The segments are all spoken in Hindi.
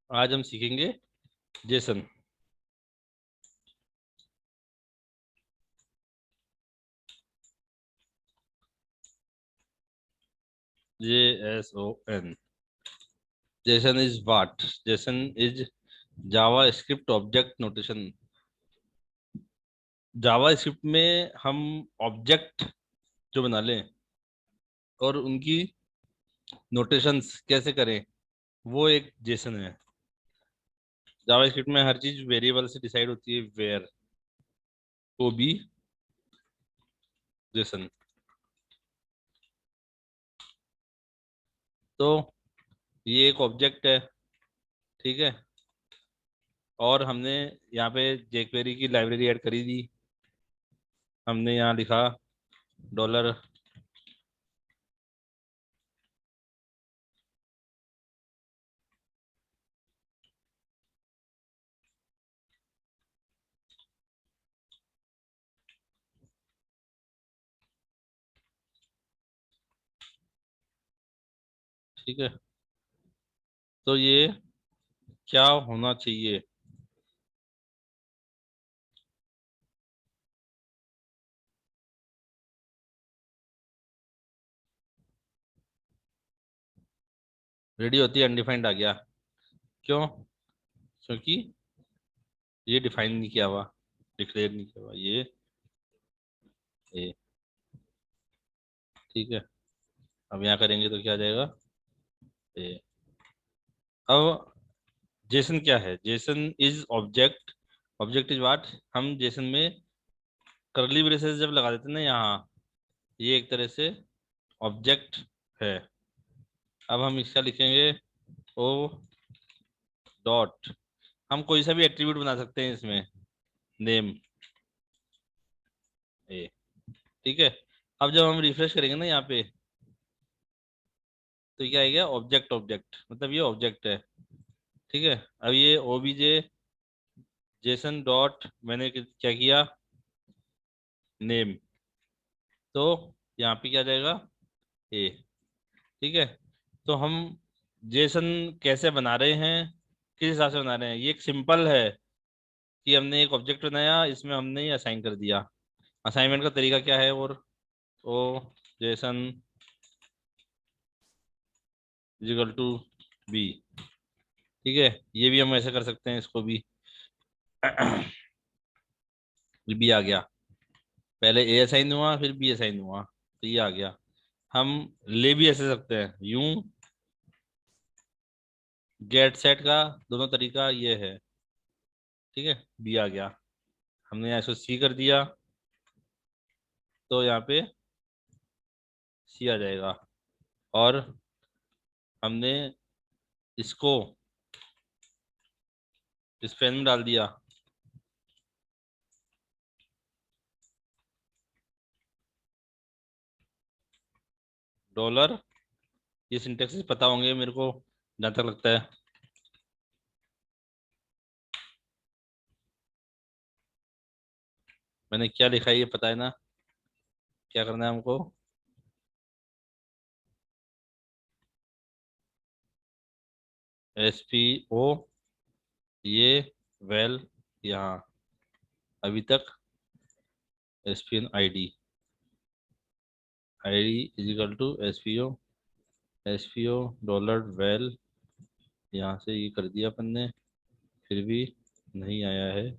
आज हम सीखेंगे Jason. JSON। Jason is what? Jason is Java script object notation. Java script में हम ऑब्जेक्ट जो बना लें और उनकी नोटेशंस कैसे करें, वो एक जेसन है। जावा स्क्रिप्ट में हर चीज वेरिएबल से डिसाइड होती है, वेयर को बी जेसन। तो ये एक ऑब्जेक्ट है, ठीक है। और हमने यहाँ पे jQuery की लाइब्रेरी ऐड करी दी। हमने यहाँ लिखा डॉलर ठीक है। तो ये क्या होना चाहिए? रेडी होती है अनडिफाइंड आ गया। क्यों? क्योंकि ये डिफाइन नहीं किया हुआ, डिक्लेयर नहीं किया हुआ ये ठीक है। अब यहाँ करेंगे तो क्या आ जाएगा? ये। अब जेसन क्या है? Jason is object. Object is what? हम जेसन में करली ब्रेसेस जब लगा देते हैं ना यहाँ, ये एक तरह से ऑब्जेक्ट है। अब हम इसका लिखेंगे ओ डॉट। हम कोई सा भी एट्रीब्यूट बना सकते हैं इसमें, नेम ए, ठीक है। अब जब हम रिफ्रेश करेंगे ना यहाँ पे, तो क्या आएगा? ऑब्जेक्ट ऑब्जेक्ट, मतलब ये ऑब्जेक्ट है, ठीक है। अब ये ओबीजे जेसन डॉट मैंने क्या किया? नेम। तो यहाँ पे क्या जाएगा? ए, ठीक है। तो हम जेसन कैसे बना रहे हैं, किस हिसाब से बना रहे हैं? ये एक सिंपल है कि हमने एक ऑब्जेक्ट बनाया, इसमें हमने ये असाइन कर दिया। असाइनमेंट का तरीका क्या है? और ओ जेसन इजिकल टू बी, ठीक है। ये भी हम ऐसे कर सकते हैं, इसको भी ये बी आ गया। पहले ए असाइन हुआ, फिर बी असाइन हुआ, तो ये आ गया। हम ले भी ऐसे सकते हैं यूं। गेट सेट का दोनों तरीका ये है, ठीक है। बी आ गया। हमने यहाँ इसको सी कर दिया, तो यहाँ पे सी आ जाएगा। और हमने इसको इस पेन में डाल दिया। डॉलर, ये सिंटेक्स पता होंगे मेरे को जहाँ तक लगता है। मैंने क्या लिखा है ये पता है ना? क्या करना है हमको? SPO, ये वेल यहाँ अभी तक SPN ID is equal to S P O dollar well. यहाँ से ये कर दिया अपन ने, फिर भी नहीं आया है।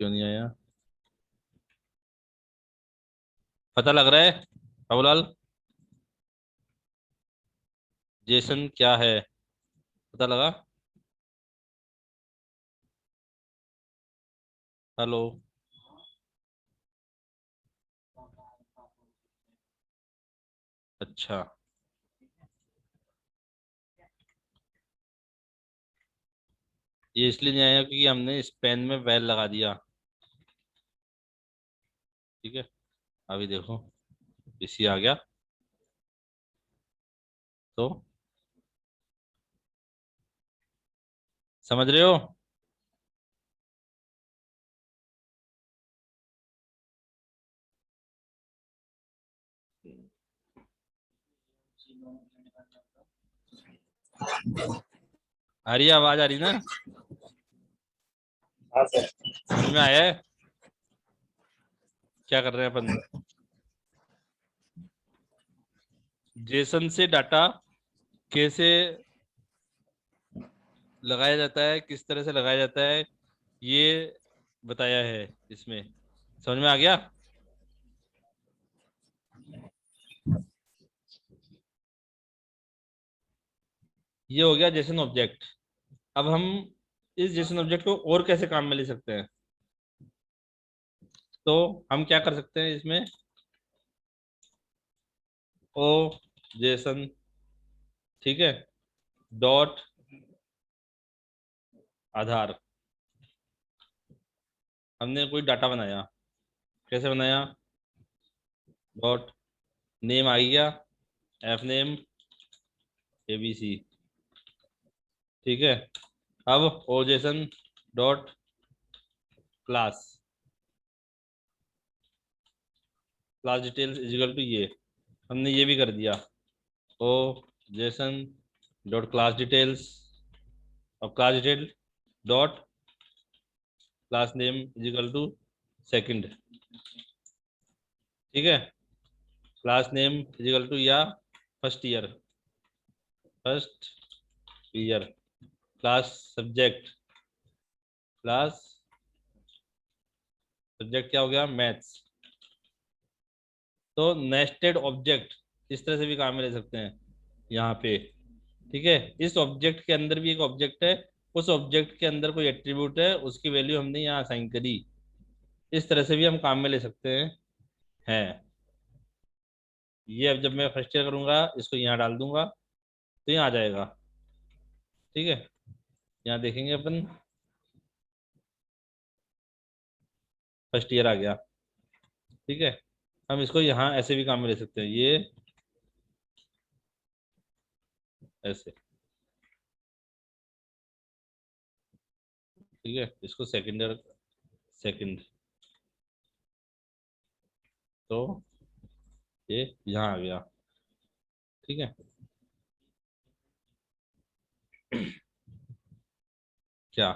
क्यों नहीं आया? पता लग रहा है बाबूलाल? जेसन क्या है, पता लगा? हेलो? अच्छा, ये इसलिए नहीं आया क्योंकि हमने इस पेन में वेल लगा दिया, ठीक है। अभी देखो, इसी आ गया। तो समझ रहे हो? आ रही है आवाज, आ रही ना? हाँ सर। समझ में आया है क्या कर रहे हैं अपन? जेसन से डाटा कैसे लगाया जाता है, किस तरह से लगाया जाता है, ये बताया है इसमें। समझ में आ गया? ये हो गया जेसन ऑब्जेक्ट। अब हम इस जेसन ऑब्जेक्ट को और कैसे काम में ले सकते हैं? तो हम क्या कर सकते हैं इसमें, ओ जेसन, ठीक है, डॉट आधार। हमने कोई डाटा बनाया, कैसे बनाया? डॉट नेम आ गया, एफ नेम एबीसी, ठीक है। अब o JSON dot class, class details equal to ये, हमने ये भी कर दिया, o JSON dot class details. अब class detail dot class name equal to second, ठीक है। क्लास नेम इजिकल टू या first year, first year. Class subject, class subject क्या हो गया? मैथ्स। तो नेस्टेड ऑब्जेक्ट इस तरह से भी काम में ले सकते हैं यहाँ पे, ठीक है। इस ऑब्जेक्ट के अंदर भी एक ऑब्जेक्ट है, उस ऑब्जेक्ट के अंदर कोई एट्रीब्यूट है, उसकी वैल्यू हमने यहाँ असाइन करी। इस तरह से भी हम काम में ले सकते हैं। ये अब जब मैं फर्स्ट ईयर करूंगा, इसको यहाँ डाल दूंगा तो यहाँ आ जाएगा, ठीक है। यहाँ देखेंगे अपन, फर्स्ट ईयर आ गया, ठीक है। हम इसको यहाँ ऐसे भी काम में ले सकते हैं, ये ऐसे, ठीक है। इसको सेकंड ईयर, सेकंड, तो ये यहाँ आ गया, ठीक है। क्या?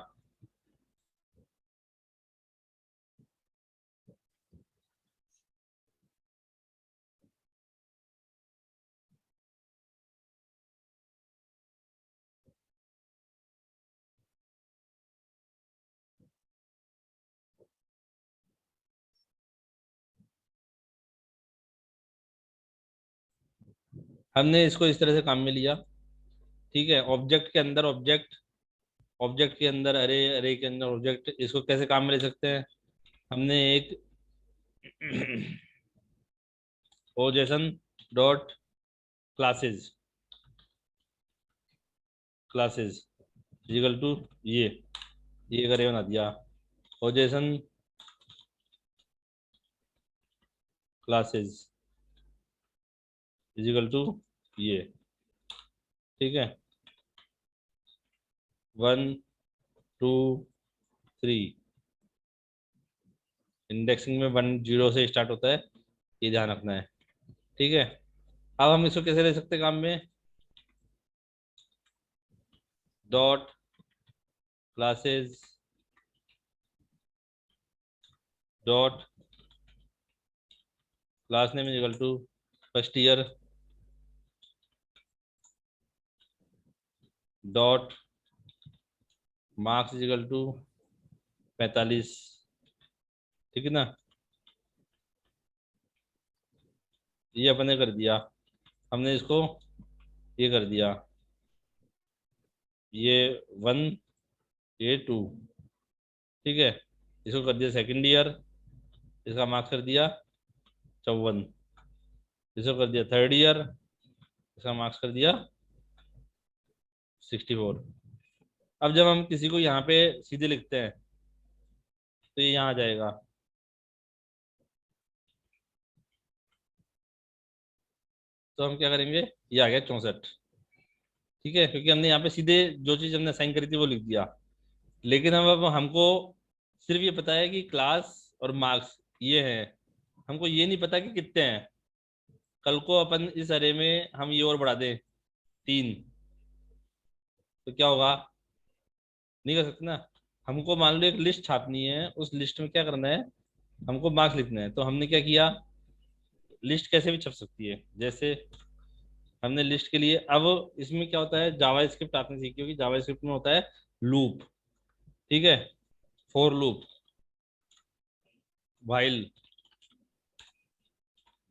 हमने इसको इस तरह से काम में लिया, ठीक है। ऑब्जेक्ट के अंदर ऑब्जेक्ट, ऑब्जेक्ट के अंदर अरे, अरे के अंदर ऑब्जेक्ट, इसको कैसे काम में ले सकते हैं? हमने एक o JSON dot classes, classes equal to ये करे बना दिया, ओजेसन क्लासेस इक्वल टू ये, ठीक है। 1 2 3, इंडेक्सिंग में 1 0 से स्टार्ट होता है, ये ध्यान रखना है, ठीक है। अब हम इसको कैसे ले सकते हैं काम में? Dot classes dot class name equal to first year dot marks equal to 45, ठीक है ना। ये अपन ने कर दिया, हमने इसको ये कर दिया, ये 1 ये 2, ठीक है। इसको कर दिया सेकंड ईयर, इसका मार्क्स कर दिया 54। इसको कर दिया थर्ड ईयर, इसका मार्क्स कर दिया 64। अब जब हम किसी को यहाँ पे सीधे लिखते हैं तो ये यहाँ आ जाएगा, तो हम क्या करेंगे, ये आ गया 64, ठीक है। क्योंकि हमने यहाँ पे सीधे जो चीज़ हमने साइन करी थी वो लिख दिया। लेकिन हम अब हमको सिर्फ ये पता है कि क्लास और मार्क्स ये है, हमको ये नहीं पता कि कितने हैं। कल को अपन इस अरे में हम ये और बढ़ा दें 3, तो क्या होगा? नहीं कर सकते ना। हमको मान लो एक लिस्ट छापनी है, उस लिस्ट में क्या करना है, हमको मार्क्स लिखना है। तो हमने क्या किया, लिस्ट कैसे भी छप सकती है, जैसे हमने लिस्ट के लिए, अब इसमें क्या होता है, जावास्क्रिप्ट आपने सीखी होगी, जावास्क्रिप्ट में होता है लूप, ठीक है, फॉर लूप, व्हाइल,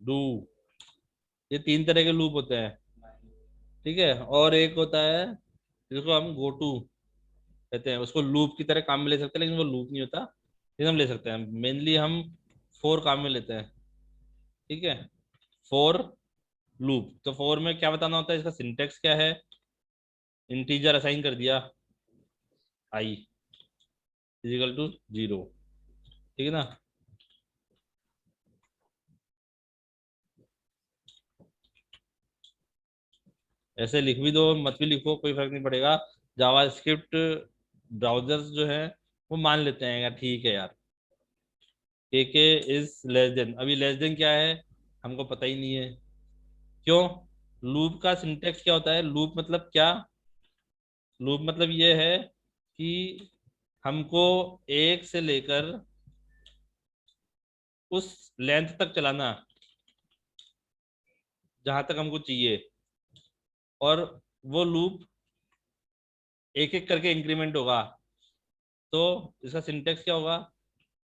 डू, ये तीन तरह के लूप होते हैं, ठीक है। और एक होता है जिसको हम गो टू कहते हैं, उसको लूप की तरह काम में ले सकते हैं, लेकिन वो लूप नहीं होता, लेकिन हम ले सकते हैं, मेनली हम फोर काम में लेते हैं, ठीक है। फोर लूप, तो फोर में क्या बताना होता है, इसका सिंटेक्स क्या है, इंटीजर असाइन कर दिया, आई इजिकल टू 0, ठीक है ना। ऐसे लिख भी दो, मत भी लिखो, कोई फर्क नहीं पड़ेगा। जावास्क्रिप्ट ब्राउजर्स जो है वो मान लेते हैं यार, ठीक है यार, के इज लेस देन, अभी लेस देन क्या है हमको पता ही नहीं है, क्यों। लूप का सिंटेक्स क्या होता है, लूप मतलब क्या, लूप मतलब ये है कि हमको एक से लेकर उस लेंथ तक चलाना जहां तक हमको चाहिए, और वो लूप एक एक करके इंक्रीमेंट होगा। तो इसका सिंटेक्स क्या होगा,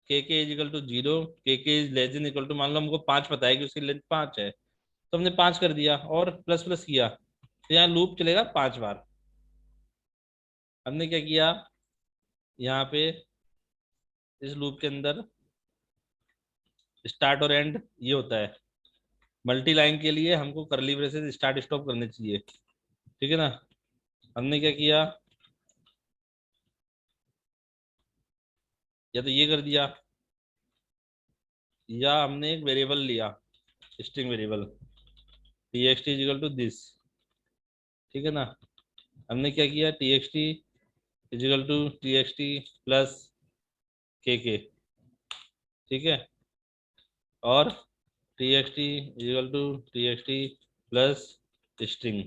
के is equal to 0, K is less than equal to, मान लो हमको 5 पता है कि उसकी लेंथ 5 है, तो हमने 5 कर दिया और प्लस प्लस किया, तो यहाँ लूप चलेगा 5 बार। हमने क्या किया, यहाँ पे इस लूप के अंदर स्टार्ट और एंड ये होता है, मल्टी लाइन के लिए हमको करली ब्रेसेस स्टार्ट स्टॉप करने चाहिए, ठीक है ना। हमने क्या किया, या तो ये कर दिया, या हमने एक वेरिएबल लिया, string variable, T X T is equal to this, ठीक है ना। हमने क्या किया, T X T is equal to T X T plus K, ठीक है, और T X T is equal to T X T plus string,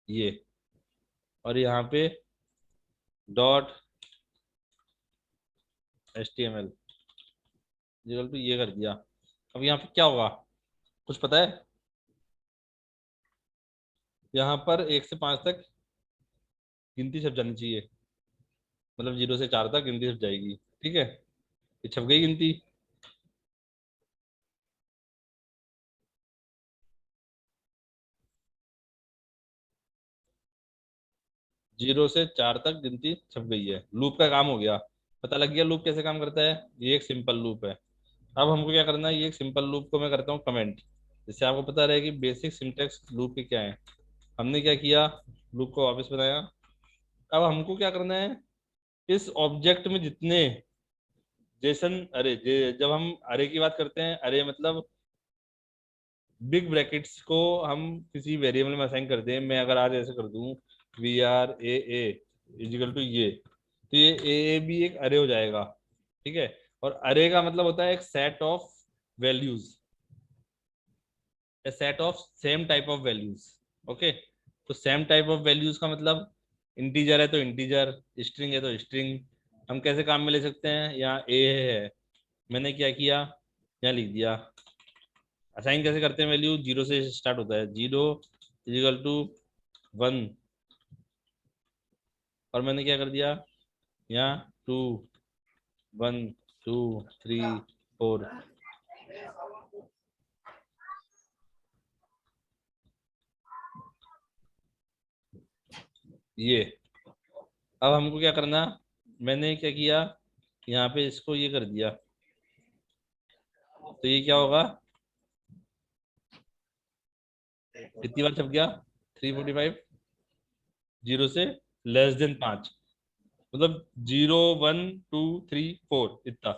ये, और यहाँ पे dot H T M L is equal to ये कर दिया। अब यहाँ पे क्या होगा, कुछ पता है, यहाँ पर 1 से 5 तक गिनती छप जानी चाहिए, मतलब 0 से 4 तक गिनती छप जाएगी, ठीक है, ये छप गई गिनती। 0 से 4 तक गिनती छप गई है, लूप का काम हो गया, पता लग गया लूप कैसे काम करता है, ये एक सिंपल लूप है। अब हमको क्या करना है, ये एक सिंपल लूप को मैं करता हूँ कमेंट, जिससे आपको पता रहे कि बेसिक सिंटेक्स लूप के क्या है। हमने क्या किया, लूप को वापस बनाया। अब हमको क्या करना है, इस ऑब्जेक्ट में जितने जेसन अरे जब हम अरे की बात करते हैं, अरे मतलब बिग ब्रैकेट्स को हम किसी वेरिएबल में असाइन कर दें, मैं अगर आज ऐसे कर दूं V R A is equal to ये, तो ये ए भी एक अरे हो जाएगा, ठीक है। और अरे का मतलब होता है एक set of values, A set of same type of values, okay. तो सेम टाइप ऑफ वैल्यूज का मतलब इंटीजर है तो इंटीजर, स्ट्रिंग है तो स्ट्रिंग, हम कैसे काम में ले सकते हैं, यहाँ ए है, मैंने क्या किया, यहाँ लिख दिया। असाइन कैसे करते हैं वैल्यू, 0 से स्टार्ट होता है, 0 इजिकल टू 1, और मैंने क्या कर दिया, यहाँ 2, 1, 2, 3, 4, ये। अब हमको क्या करना, मैंने क्या किया, यहाँ पे इसको ये कर दिया, तो ये क्या होगा, कितनी बार छप गया, 345, 0 से <5, मतलब 0, 1, 2, 3, 4 इतना,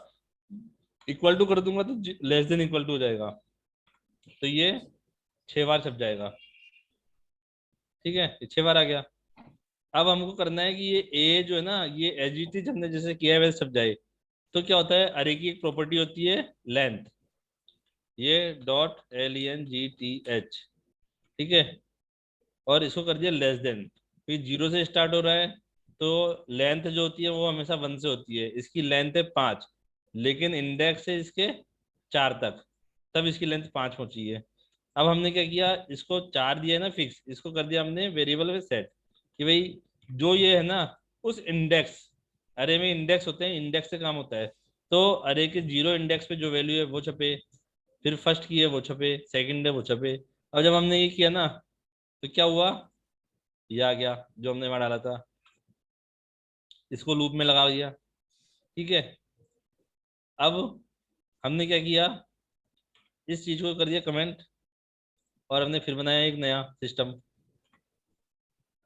इक्वल टू कर दूंगा तो लेस देन इक्वल टू हो जाएगा, तो ये 6 बार छप जाएगा, ठीक है, ये 6 बार आ गया। अब हमको करना है कि ये ए जो है ना, ये एज इट इज हमने जैसे किया है वैसे छप जाए। तो क्या होता है, अरे की एक प्रॉपर्टी होती है लेंथ, ये डॉट LENGTH, ठीक है। और इसको कर दिया लेस देन, फिर 0 से स्टार्ट हो रहा है, तो लेंथ जो होती है वो हमेशा 1 से होती है। इसकी लेंथ है 5, लेकिन इंडेक्स है इसके 4 तक, तब इसकी लेंथ 5 पहुंची है। अब हमने क्या किया, इसको 4 दिया है ना फिक्स, इसको कर दिया हमने वेरिएबल में सेट, कि भाई जो ये है ना उस इंडेक्स, अरे में इंडेक्स होते हैं, इंडेक्स से काम होता है, तो अरे के 0 इंडेक्स पे जो वैल्यू है वो छपे, फिर फर्स्ट की है वो छपे, सेकंड है वो छपे। अब जब हमने ये किया ना, तो क्या हुआ, ये आ गया जो हमने वहां डाला था, इसको लूप में लगा दिया। ठीक है, अब हमने क्या किया, इस चीज को कर दिया कमेंट, और हमने फिर बनाया एक नया सिस्टम।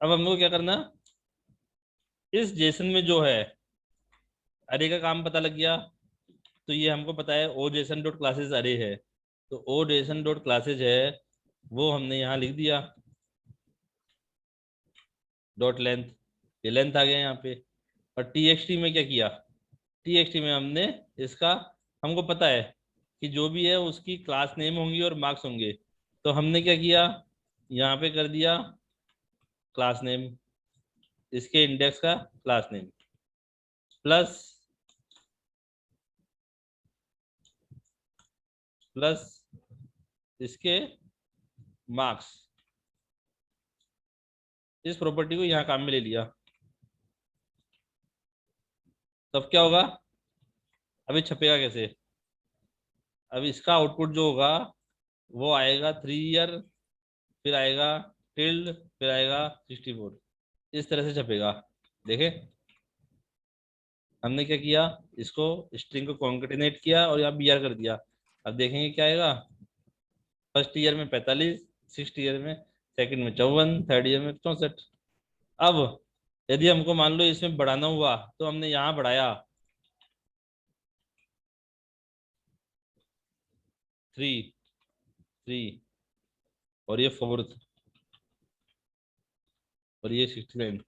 अब हम लोग क्या करना, इस जेसन में जो है अरे का काम पता लग गया, तो ये हमको पता है ओ जेसन डॉट क्लासेज अरे है, तो ओ जेसन डॉट क्लासेज है वो हमने यहाँ लिख दिया, डॉट लेंथ, ये लेंथ आ गया यहाँ पे। और टीएक्सटी में क्या किया, टीएक्सटी में हमने इसका, हमको पता है कि जो भी है उसकी क्लास नेम होंगी और मार्क्स होंगे, तो हमने क्या किया, यहाँ पे कर दिया क्लास नेम, इसके इंडेक्स का क्लास नेम, प्लस प्लस इसके मार्क्स, इस प्रॉपर्टी को यहाँ काम में ले लिया। तब क्या होगा, अभी छपेगा कैसे, अब इसका आउटपुट जो होगा वो आएगा 3 ईयर, फिर आएगा टिल्ड, फिर आएगा 64, इस तरह से छपेगा। देखे, हमने क्या किया, इसको स्ट्रिंग को कॉन्केटिनेट किया और यहाँ br कर दिया। अब देखेंगे क्या आएगा, फर्स्ट ईयर में 45, सिक्स ईयर में, सेकंड में 54, थर्ड ईयर में 64। अब यदि हमको मान लो इसमें बढ़ाना हुआ, तो हमने यहाँ बढ़ाया 3 3, और ये फोर्थ, और ये 69,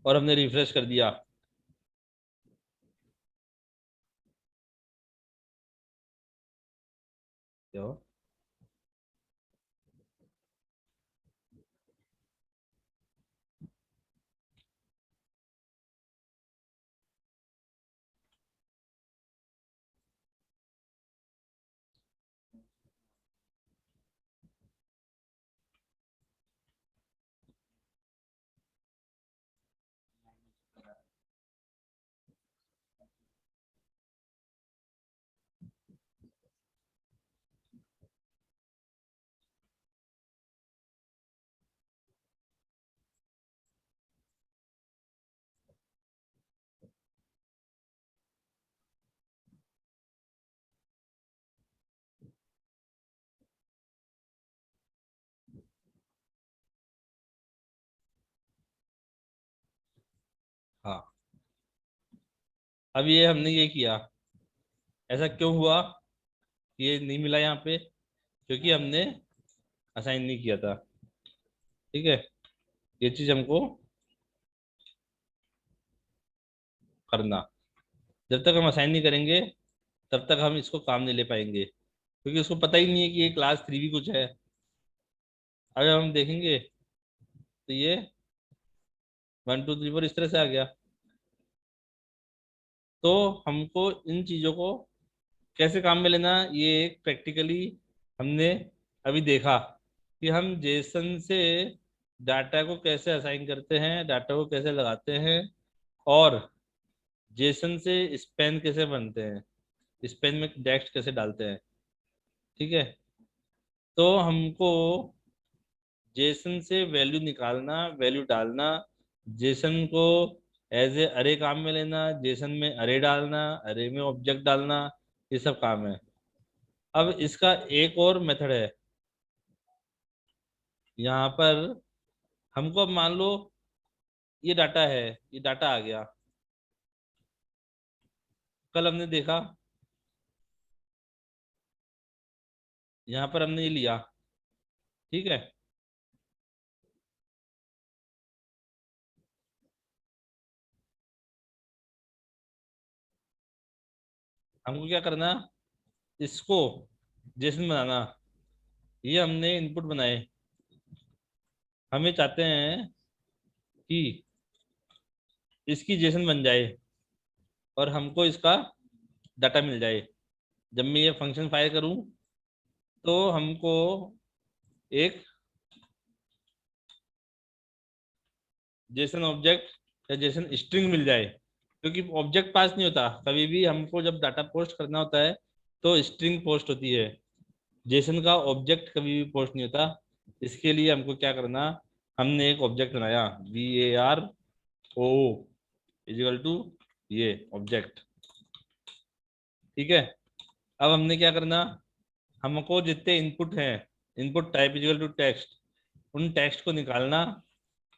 और हमने रिफ्रेश कर दिया। क्या हो? हाँ, अब ये हमने ये किया, ऐसा क्यों हुआ, ये नहीं मिला यहाँ पे, क्योंकि हमने असाइन नहीं किया था। ठीक है, ये चीज हमको करना, जब तक हम असाइन नहीं करेंगे तब तक हम इसको काम नहीं ले पाएंगे, क्योंकि उसको पता ही नहीं है कि ये क्लास 3 भी कुछ है। अगर हम देखेंगे तो ये 1 2 3 4 इस तरह से आ गया। तो हमको इन चीजों को कैसे काम में लेना, ये एक प्रैक्टिकली हमने अभी देखा कि हम जेसन से डाटा को कैसे असाइन करते हैं, डाटा को कैसे लगाते हैं, और जेसन से स्पेन कैसे बनते हैं, स्पेन में डेक्स कैसे डालते हैं। ठीक है, तो हमको जेसन से वैल्यू निकालना, वैल्यू डालना, जेसन को एज ए अरे काम में लेना, जेसन में अरे डालना, अरे में ऑब्जेक्ट डालना, ये सब काम है। अब इसका एक और मेथड है, यहाँ पर हमको अब मान लो ये डाटा है, ये डाटा आ गया, कल हमने देखा, यहाँ पर हमने ये लिया। ठीक है, हमको क्या करना, इसको जेसन बनाना, ये हमने इनपुट बनाए, हम ये चाहते हैं कि इसकी जेसन बन जाए और हमको इसका डाटा मिल जाए। जब मैं ये फंक्शन फायर करूं तो हमको एक जेसन ऑब्जेक्ट या जेसन स्ट्रिंग मिल जाए, क्योंकि ऑब्जेक्ट पास नहीं होता। कभी भी हमको जब डाटा पोस्ट करना होता है तो स्ट्रिंग पोस्ट होती है, जेसन का ऑब्जेक्ट कभी भी पोस्ट नहीं होता। इसके लिए हमको क्या करना, हमने एक ऑब्जेक्ट बनाया VARO इजिकल टू ये ऑब्जेक्ट। ठीक है, अब हमने क्या करना, हमको जितने इनपुट हैं, input type is equal to text, उन टेक्स्ट को निकालना,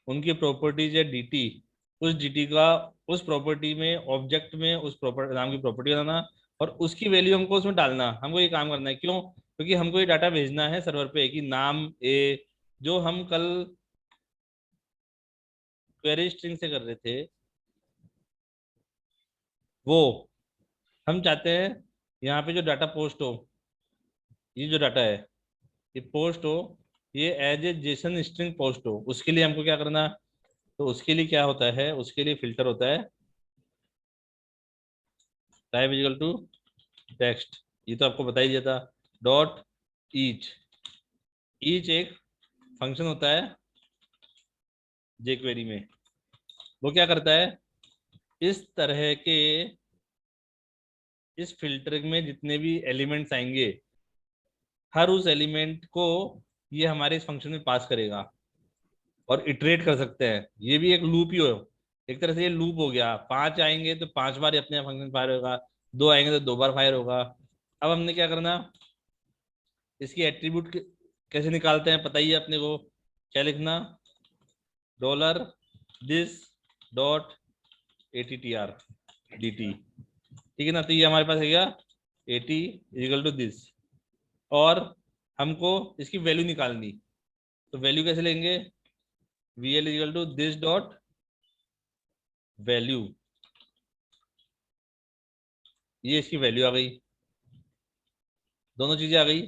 उनकी प्रॉपर्टीज है डीटी, उस डीटी का उस प्रॉपर्टी में ऑब्जेक्ट में उस प्रॉपर्टी नाम की प्रॉपर्टी बनाना और उसकी वैल्यू हमको उसमें डालना। हमको ये काम करना है, क्यों? क्योंकि हमको ये डाटा भेजना है सर्वर पे कि नाम ए, जो हम कल क्वेरी स्ट्रिंग से कर रहे थे, वो हम चाहते हैं यहाँ पे जो डाटा पोस्ट हो, ये जो डाटा है ये पोस्ट हो, ये as a JSON string post हो। उसके लिए हमको क्या करना, तो उसके लिए क्या होता है, उसके लिए फिल्टर होता है टाइप इजिकल टू टेक्स्ट, ये तो आपको बता ही दिया था। डॉट ईच, ईच एक फंक्शन होता है जेक्वेरी में। वो क्या करता है, इस तरह के इस फिल्टर में जितने भी एलिमेंट्स आएंगे, हर उस एलिमेंट को ये हमारे इस फंक्शन में पास करेगा और इटरेट कर सकते हैं। ये भी एक लूप ही हो, एक तरह से ये लूप हो गया। 5 आएंगे तो 5 बार ये अपने फंक्शन फायर होगा, 2 आएंगे तो 2 बार फायर होगा। अब हमने क्या करना, इसकी एट्रीब्यूट कैसे निकालते हैं पता ही है अपने को। क्या लिखना, dollar this dot ATTR DT। ठीक है ना, तो ये हमारे पास है क्या, AT इजिकल टू दिस, और हमको इसकी वैल्यू निकालनी। तो वैल्यू कैसे लेंगे, VL is equal to this dot value, ये इसकी वैल्यू आ गई, दोनों चीजें आ गई।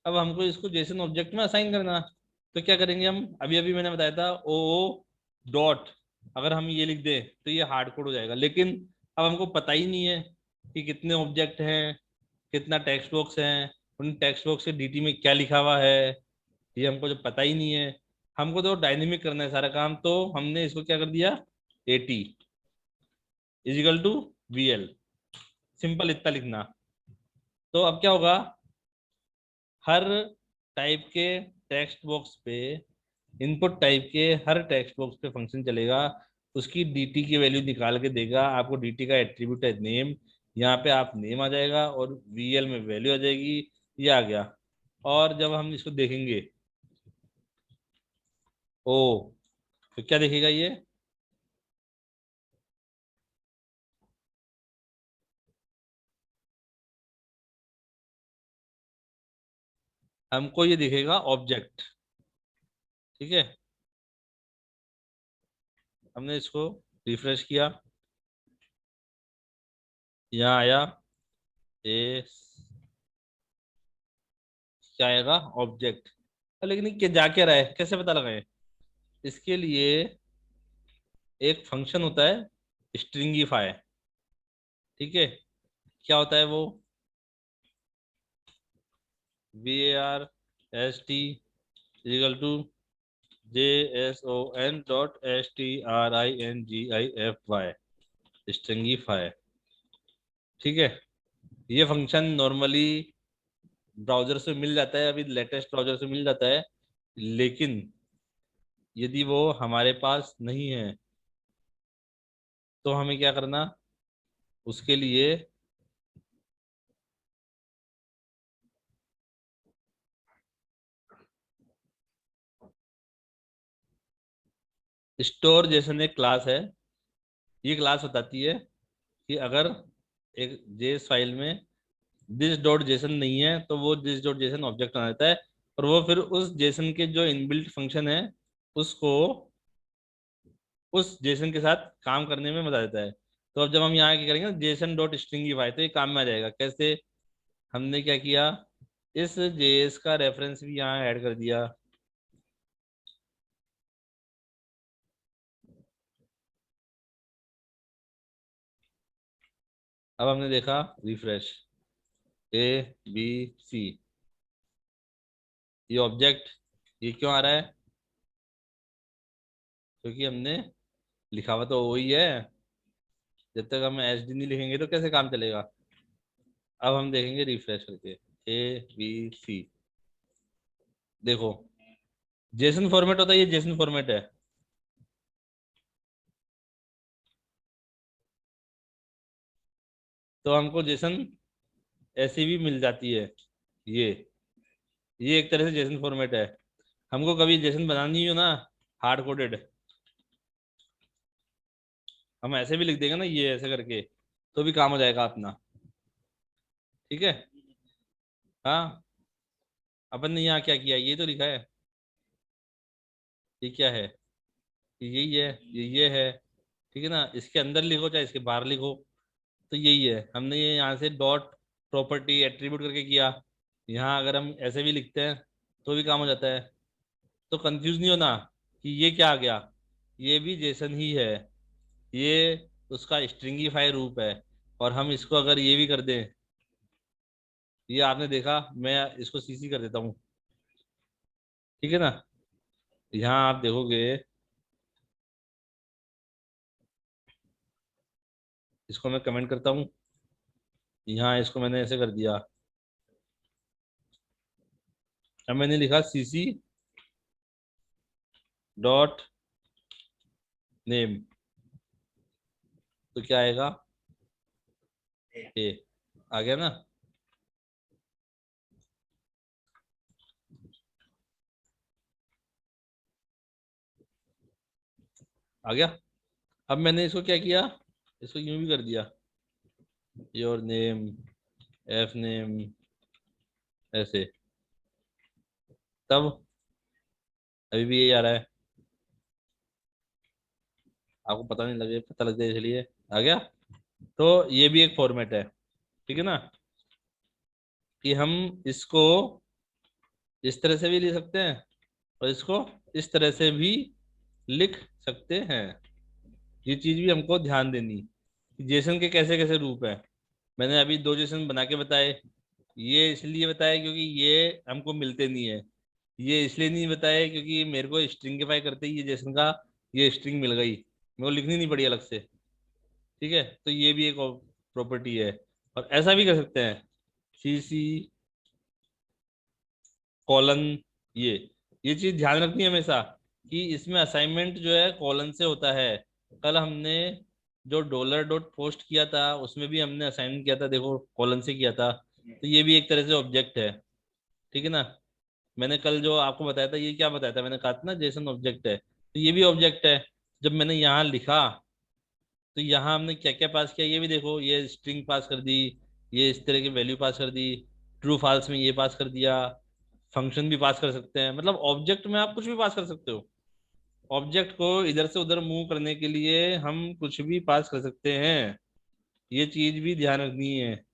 अब हमको इसको जेसन ऑब्जेक्ट में असाइन करना। तो क्या करेंगे हम, अभी अभी मैंने बताया था ओ डॉट, अगर हम ये लिख दें तो ये हार्ड कोड हो जाएगा, लेकिन अब हमको पता ही नहीं है कि कितने ऑब्जेक्ट हैं, कितना टेक्स्ट बॉक्स है, उन टेक्स्ट बॉक्स के DT में क्या लिखा हुआ है, ये हमको जब पता ही नहीं है। हमको तो डायनेमिक करना है सारा काम, तो हमने इसको क्या कर दिया, AT is equal to VL, simple इतना लिखना। तो अब क्या होगा, हर टाइप के टेक्स्ट बॉक्स पे, इनपुट टाइप के हर टेक्स्ट बॉक्स पे फंक्शन चलेगा, उसकी DT की वैल्यू निकाल के देगा आपको। DT का एट्रीब्यूट है नेम, यहाँ पे आप नेम आ जाएगा और VL में वैल्यू आ जाएगी, ये आ गया। और जब हम इसको देखेंगे ओ, तो क्या देखेगा ये, हमको ये दिखेगा ऑब्जेक्ट। ठीक है, हमने इसको रिफ्रेश किया, यहाँ आया ए, क्या आएगा, ऑब्जेक्ट। लेकिन ये जा क्या रहा है, कैसे पता लगाए, इसके लिए एक फंक्शन होता है स्ट्रिंगीफाई। ठीक है, क्या होता है वो, VARST is equal to JSON.STRINGIFY, stringify. ठीक है, ये फंक्शन नॉर्मली ब्राउजर से मिल जाता है, अभी लेटेस्ट ब्राउजर से मिल जाता है, लेकिन यदि वो हमारे पास नहीं है तो हमें क्या करना, उसके लिए स्टोर जैसन एक क्लास है। ये क्लास बताती है कि अगर एक जेस फाइल में दिस डॉट जेसन नहीं है तो वो दिस डॉट जेसन ऑब्जेक्ट बना देता है, और वो फिर उस जेसन के जो इनबिल्ट फंक्शन है उसको उस जेसन के साथ काम करने में बता देता है। तो अब जब हम यहाँ क्या करेंगे, जेसन डॉट स्ट्रिंगीफाई, तो ये काम में आ जाएगा। कैसे, हमने क्या किया, इस जेएस का रेफरेंस भी यहाँ ऐड कर दिया, अब हमने देखा रिफ्रेश, ए बी सी, ये ऑब्जेक्ट, ये क्यों आ रहा है? क्योंकि हमने लिखा हुआ तो वही है। जब तक हम एच डी नहीं लिखेंगे तो कैसे काम चलेगा? अब हम देखेंगे रिफ्रेश करके, ए बी सी। देखो, जेसन फॉर्मेट होता है, ये जेसन फॉर्मेट है। तो हमको जेसन ऐसी भी मिल जाती है। ये ये एक तरह से जेसन फॉर्मेट है। हमको कभी जेसन बनानी हो ना, हार्ड कोडेड, हम ऐसे भी लिख देंगे ना, ये ऐसे करके, तो भी काम हो जाएगा अपना। ठीक है। हाँ, अपन ने यहाँ क्या किया, ये तो लिखा है। ये क्या है? ये यही है, ये है। ठीक है ना, इसके अंदर लिखो चाहे इसके बाहर लिखो, तो यही है। हमने ये यहाँ से डॉट प्रॉपर्टी एट्रीब्यूट करके किया। यहाँ अगर हम ऐसे भी लिखते हैं तो भी काम हो जाता है। तो कंफ्यूज नहीं होना कि ये क्या आ गया, ये भी जेसन ही है। ये उसका स्ट्रिंगीफाई रूप है। और हम इसको अगर ये भी कर दें, ये आपने देखा, मैं इसको सीसी कर देता हूँ। ठीक है ना, यहाँ आप देखोगे, इसको मैं कमेंट करता हूँ, यहाँ इसको मैंने ऐसे कर दिया। अब मैंने लिखा सीसी डॉट नेम, तो क्या आएगा? ए। आ गया ना? आ गया। अब मैंने इसको क्या किया, इसको यूं भी कर दिया, योर नेम, एफ नेम, ऐसे। तब अभी भी यही आ रहा है, आपको पता नहीं लगे, पता लग जाए इसलिए आ गया। तो ये भी एक फॉर्मेट है। ठीक है ना, कि हम इसको इस तरह से भी लिख सकते हैं और इसको इस तरह से भी लिख सकते हैं। ये चीज भी हमको ध्यान देनी कि जेसन के कैसे कैसे रूप है। मैंने अभी दो जेसन बना के बताए। ये इसलिए बताया क्योंकि ये हमको मिलते नहीं है। ये इसलिए नहीं बताया क्योंकि मेरे को स्ट्रिंगिफाई करते ही ये जेसन का ये स्ट्रिंग मिल गई, मेरे को लिखनी नहीं पड़ी अलग से। ठीक है, तो ये भी एक प्रॉपर्टी है। और ऐसा भी कर सकते हैं, सी सी कॉलन। ये ये चीज ध्यान रखनी है हमेशा कि इसमें असाइनमेंट जो है कॉलन से होता है। कल हमने जो डॉलर डॉट पोस्ट किया था उसमें भी हमने असाइन किया था, देखो कॉलन से किया था। तो ये भी एक तरह से ऑब्जेक्ट है। ठीक है ना, मैंने कल जो आपको बताया था, ये क्या बताया था, मैंने कहा था ना जेसन ऑब्जेक्ट है, तो ये भी ऑब्जेक्ट है। जब मैंने यहाँ लिखा तो यहाँ हमने क्या क्या पास किया, ये भी देखो, ये स्ट्रिंग पास कर दी, ये इस तरह की वैल्यू पास कर दी, ट्रू फॉल्स में ये पास कर दिया। फंक्शन भी पास कर सकते हैं, मतलब ऑब्जेक्ट में आप कुछ भी पास कर सकते हो। ऑब्जेक्ट को इधर से उधर मूव करने के लिए हम कुछ भी पास कर सकते हैं। ये चीज भी ध्यान रखनी है।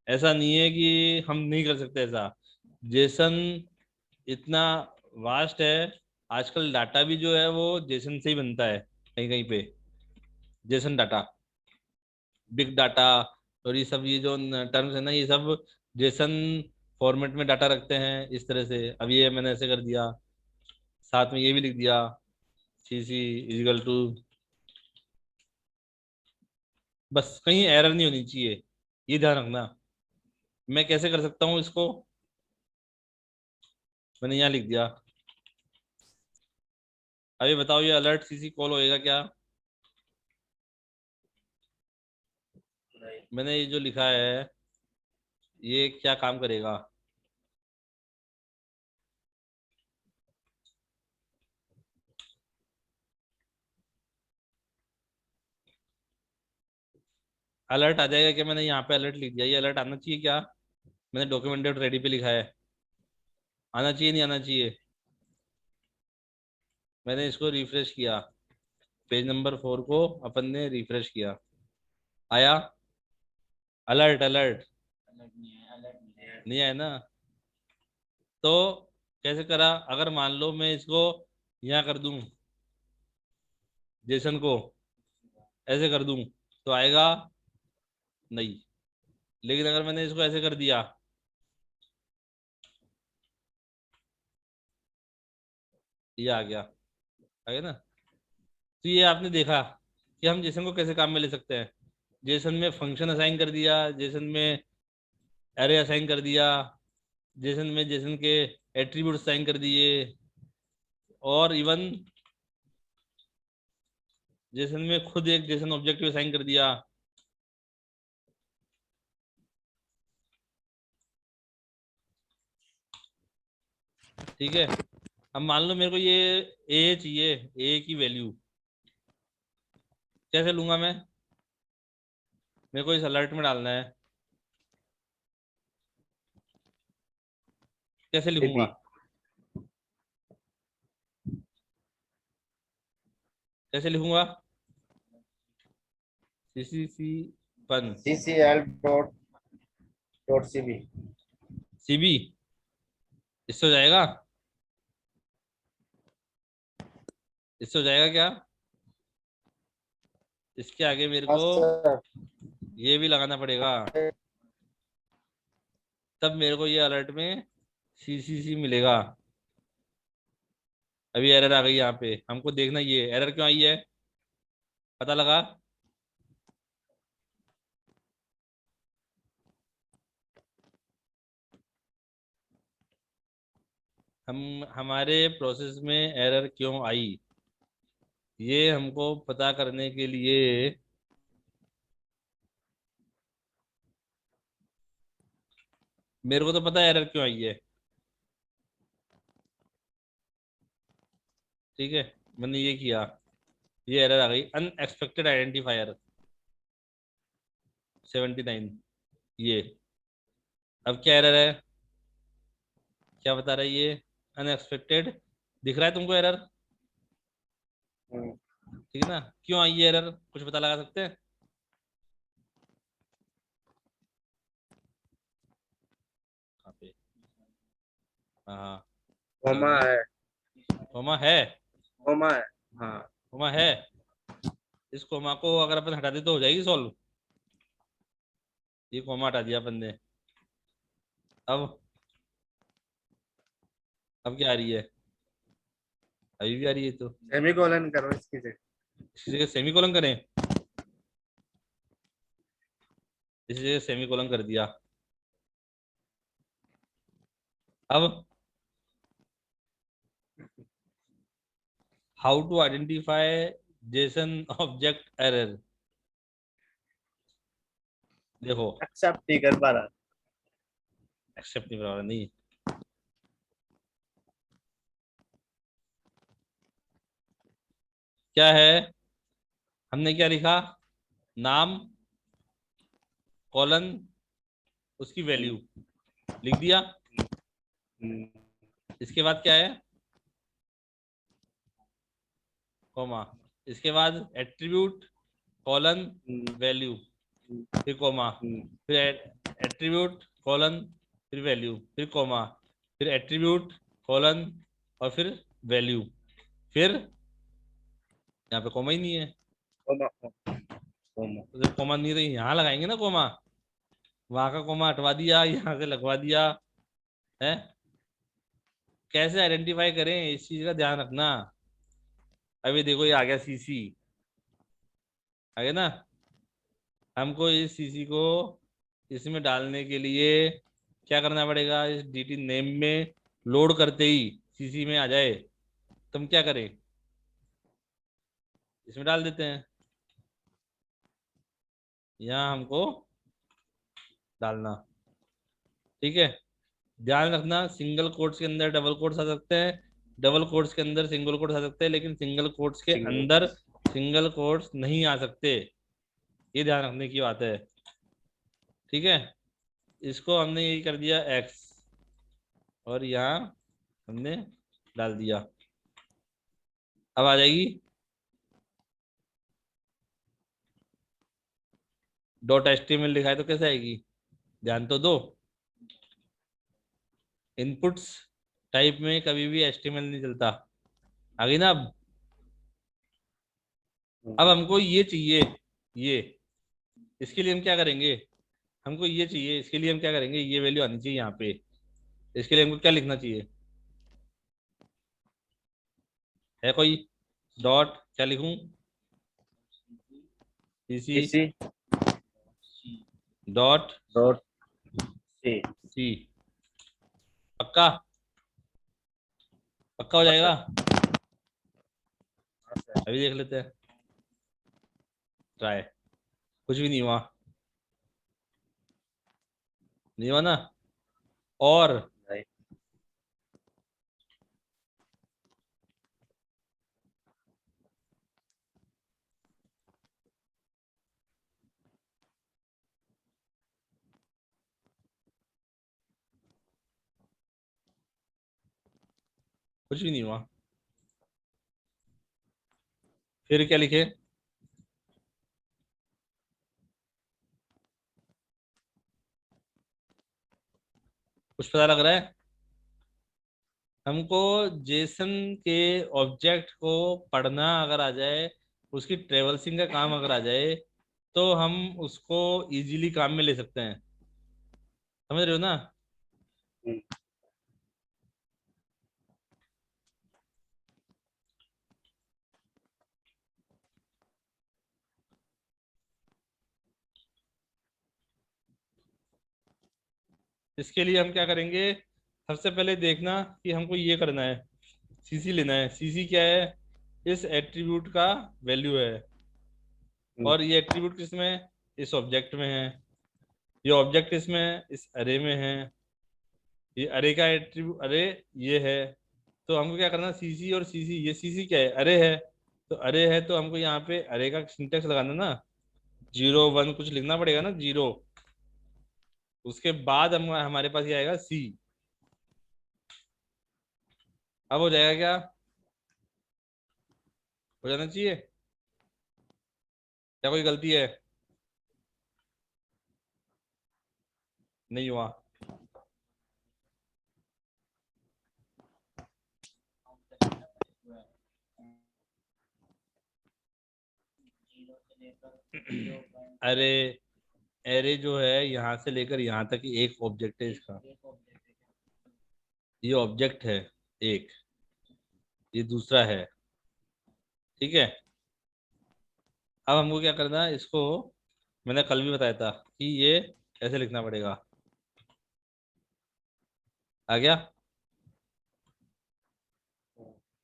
ऐसा नहीं है कि हम नहीं कर सकते ऐसा। जेसन इतना वास्ट है। आजकल डाटा भी जो है वो जेसन से ही बनता है, कहीं कहीं पे। जेसन डाटा, बिग डाटा, और ये सब, ये जो टर्म्स है ना, ये सब जेसन फॉर्मेट में डाटा रखते हैं इस तरह से। अब ये मैंने ऐसे कर दिया, साथ में ये भी लिख दिया, सी सी इजिकल टू। बस कहीं एरर नहीं होनी चाहिए, ये ध्यान रखना। मैं कैसे कर सकता हूँ इसको, मैंने यहाँ लिख दिया। अभी बताओ, ये अलर्ट सीसी कॉल होएगा क्या? मैंने ये जो लिखा है, ये क्या काम करेगा? अलर्ट आ जाएगा क्या? मैंने यहाँ पे अलर्ट लिख दिया, ये अलर्ट आना चाहिए क्या? मैंने डॉक्यूमेंट डॉट रेडी पे लिखा है, आना चाहिए नहीं आना चाहिए? मैंने इसको रिफ्रेश किया, पेज नंबर 4 को अपन ने रिफ्रेश किया, आया अलर्ट? अलर्ट नहीं आया ना? तो कैसे करा? अगर मान लो मैं इसको यहाँ कर दूं, जेसन को ऐसे कर दूं, तो आएगा नहीं। लेकिन अगर मैंने इसको ऐसे कर दिया, ये आ गया ना। तो ये आपने देखा कि हम जेसन को कैसे काम में ले सकते हैं। जेसन में फंक्शन असाइन कर दिया, जेसन में एरे असाइन कर दिया, जेसन में जेसन के एट्रीब्यूट असाइन कर दिए, और इवन जेसन में खुद एक जेसन ऑब्जेक्ट असाइन कर दिया। ठीक है। अब मान लो मेरे को ये ए चाहिए, ए की वैल्यू कैसे लूंगा मैं? मेरे को इस अलर्ट में डालना है, कैसे लिखूंगा? सीबी कैसे लिखूंगा? सी पन CCL डॉट सीबी। सीबी, इससे हो जाएगा? इससे हो जाएगा क्या? इसके आगे मेरे हाँ को सर। ये भी लगाना पड़ेगा, तब मेरे को ये अलर्ट में सी मिलेगा। अभी एरर आ गई यहाँ पे, हमको देखना ये एरर क्यों आई है, पता लगा? हमारे प्रोसेस में एरर क्यों आई, ये हमको पता करने के लिए मेरे को तो पता है एरर क्यों आई है। ठीक है, मैंने ये किया, ये एरर आ गई, अनएक्सपेक्टेड आइडेंटिफायर 79। ये अब क्या एरर है, क्या बता रहा है ये? अनएक्सपेक्टेड दिख रहा है तुमको एरर? हम्म, ठीक है ना? क्यों आई ये एरर, कुछ पता लगा सकते हैं? कहाँ पे? हाँ, क्या कोमा बताइए? है। कोमा है? कोमा है। हाँ। कोमा है? इस कोमा को अगर अपन हटा दे तो हो जाएगी सॉल्व। ये कोमा हटा दिया अपन ने। अब क्या आ रही है? अभी भी आ रही है तो सेमीकोलन करो इसकी जगह। इसी जगह सेमी कोलन करें, इसी जगह सेमी कोलन कर दिया। अब how to identify JSON object error, देखो। एक्सेप्ट नहीं कर पा रहा। एक्सेप्ट नहीं बराबर नहीं, क्या है? हमने क्या लिखा? नाम कॉलन उसकी वैल्यू लिख दिया। हम्म, इसके बाद क्या है? कॉमा। इसके बाद एट्रीब्यूट कॉलन हम्म, वैल्यू, हम्म, फिर कॉमा, हम्म, फिर एट्रीब्यूट कॉलन, फिर वैल्यू, फिर कॉमा, फिर एट्रीब्यूट कॉलन, और फिर वैल्यू, फिर यहाँ पे कॉमा ही नहीं है। Comma comma. तो जब कॉमा नहीं है तो यहाँ लगाएंगे ना कॉमा, वहां का कॉमा हटवा दिया, यहाँ से लगवा दिया है। कैसे आइडेंटिफाई करें, इस चीज का ध्यान रखना। अभी देखो ये आ गया सीसी, आ गया ना? हमको इस सीसी को इसमें डालने के लिए क्या करना पड़ेगा? इस डीटी नेम में लोड करते ही सीसी में आ जाए, तो हम क्या करें? इसमें डाल देते हैं, यहाँ हमको डालना। ठीक है, ध्यान रखना, सिंगल कोट्स के अंदर डबल कोट्स आ सकते हैं, डबल कोट्स के अंदर सिंगल कोट्स आ सकते हैं, लेकिन सिंगल कोट्स के सिंगल। अंदर सिंगल कोट्स नहीं आ सकते। ये ध्यान रखने की बात है। ठीक है, इसको हमने यही कर दिया एक्स, और यहाँ हमने डाल दिया। अब आ जाएगी डॉट एचटीएमएल लिखा है तो कैसे आएगी, ध्यान तो दो। इनपुट्स टाइप में कभी भी एचटीएमएल नहीं चलता। आ गई ना? अब हमको ये चाहिए, ये इसके लिए हम क्या करेंगे, हमको ये चाहिए, इसके लिए हम क्या करेंगे, ये वैल्यू आनी चाहिए यहाँ पे। इसके लिए हमको क्या लिखना चाहिए, है कोई डॉट, क्या लिखूं, सीसी इसी डॉट डॉट सी। सी। पक्का, पक्का हो हाँ सर। जाएगा। हाँ सर। अभी देख लेते हैं, ट्राई। कुछ भी नहीं हुआ, नहीं हुआ ना। और नहीं। कुछ भी नहीं हुआ, फिर क्या लिखे, कुछ पता लग रहा है। हमको जेसन के ऑब्जेक्ट को पढ़ना अगर आ जाए, उसकी ट्रेवल्सिंग का काम अगर आ जाए, तो हम उसको इजीली काम में ले सकते हैं। समझ रहे हो ना। हम्म, इसके लिए हम क्या करेंगे, सबसे पहले देखना कि हमको ये करना है, सीसी लेना है। सीसी क्या है, इस एट्रीब्यूट का वैल्यू है। हम्म, और ये एट्रीब्यूट किस में है, इस ऑब्जेक्ट में है। ये ऑब्जेक्ट किस में है, इस अरे में है। ये अरे का एट्रीब्यूट, अरे ये है। तो हमको क्या करना, सीसी और सीसी, ये सीसी क्या है, अरे है। तो अरे है तो हमको यहाँ पे अरे का सिंटेक्स लगाना ना, 0 1 कुछ लिखना पड़ेगा ना, 0। उसके बाद हम हमारे पास ये आएगा सी। अब हो जाएगा क्या, हो जाना चाहिए, क्या कोई गलती है, नहीं हुआ। अरे, एरे जो है यहाँ से लेकर यहाँ तक एक ऑब्जेक्ट है इसका, ये ऑब्जेक्ट है एक, ये दूसरा है, ठीक है। अब हमको क्या करना है, इसको मैंने कल भी बताया था कि ये ऐसे लिखना पड़ेगा। आ गया,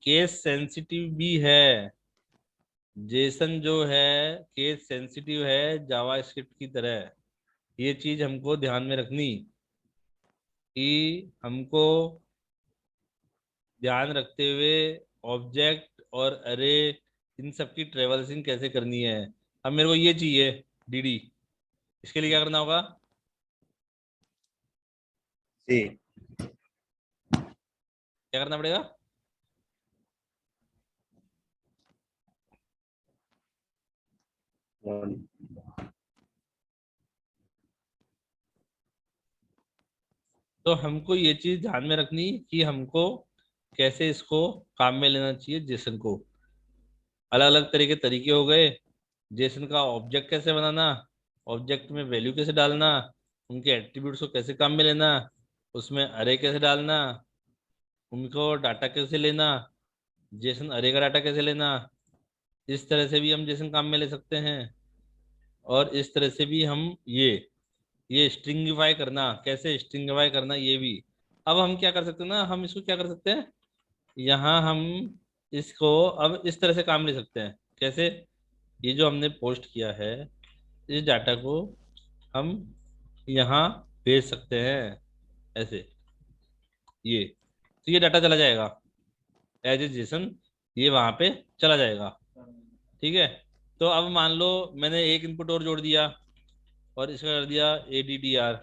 केस सेंसिटिव भी है, जेसन जो है केस सेंसिटिव है जावास्क्रिप्ट की तरह। ये चीज हमको ध्यान में रखनी, कि हमको ध्यान रखते हुए ऑब्जेक्ट और अरे, इन सब की ट्रेवल्सिंग कैसे करनी है। अब मेरे को ये चाहिए डीडी, इसके लिए क्या करना होगा, सी। क्या करना पड़ेगा, वन। तो हमको ये चीज ध्यान में रखनी कि हमको कैसे इसको काम में लेना चाहिए जेसन को। अलग अलग तरह के तरीके हो गए, जेसन का ऑब्जेक्ट कैसे बनाना, ऑब्जेक्ट में वैल्यू कैसे डालना, उनके एट्रीब्यूट्स को कैसे काम में लेना, उसमें अरे कैसे डालना, उनको डाटा कैसे लेना, जेसन अरे का डाटा कैसे लेना। इस तरह से भी हम जेसन काम में ले सकते हैं। और इस तरह से भी हम ये स्ट्रिंगिफाई करना, कैसे स्ट्रिंगिफाई करना ये भी। अब हम क्या कर सकते हैं ना, हम इसको क्या कर सकते हैं, यहाँ हम इसको अब इस तरह से काम ले सकते हैं। कैसे, ये जो हमने पोस्ट किया है, इस डाटा को हम यहाँ भेज सकते हैं ऐसे, ये तो ये डाटा चला जाएगा एज ए जेसन, ये वहां पे चला जाएगा, ठीक है। तो अब मान लो मैंने एक इनपुट और जोड़ दिया, और इसका कर दिया ADDR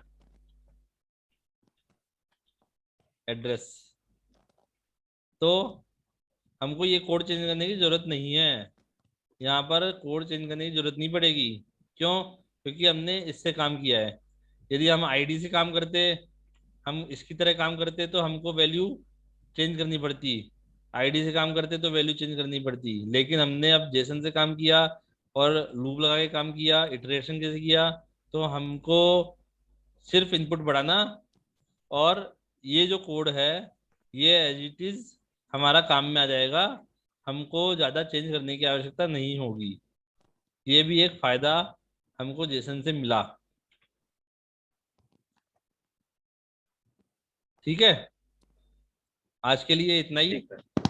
एड्रेस। तो हमको ये कोड चेंज करने की जरूरत नहीं है, यहाँ पर कोड चेंज करने की जरूरत नहीं पड़ेगी। क्यों, क्योंकि हमने इससे काम किया है। यदि हम आईडी से काम करते, हम इसकी तरह काम करते, तो हमको वैल्यू चेंज करनी पड़ती। आईडी से काम करते तो वैल्यू चेंज करनी पड़ती, लेकिन हमने अब जेसन से काम किया और लूप लगा के काम किया, इटरेशन कैसे किया, तो हमको सिर्फ इनपुट बढ़ाना, और ये जो कोड है ये एज इट इज हमारा काम में आ जाएगा, हमको ज़्यादा चेंज करने की आवश्यकता नहीं होगी। ये भी एक फायदा हमको जेसन से मिला। ठीक है, आज के लिए इतना ही। ठीक है।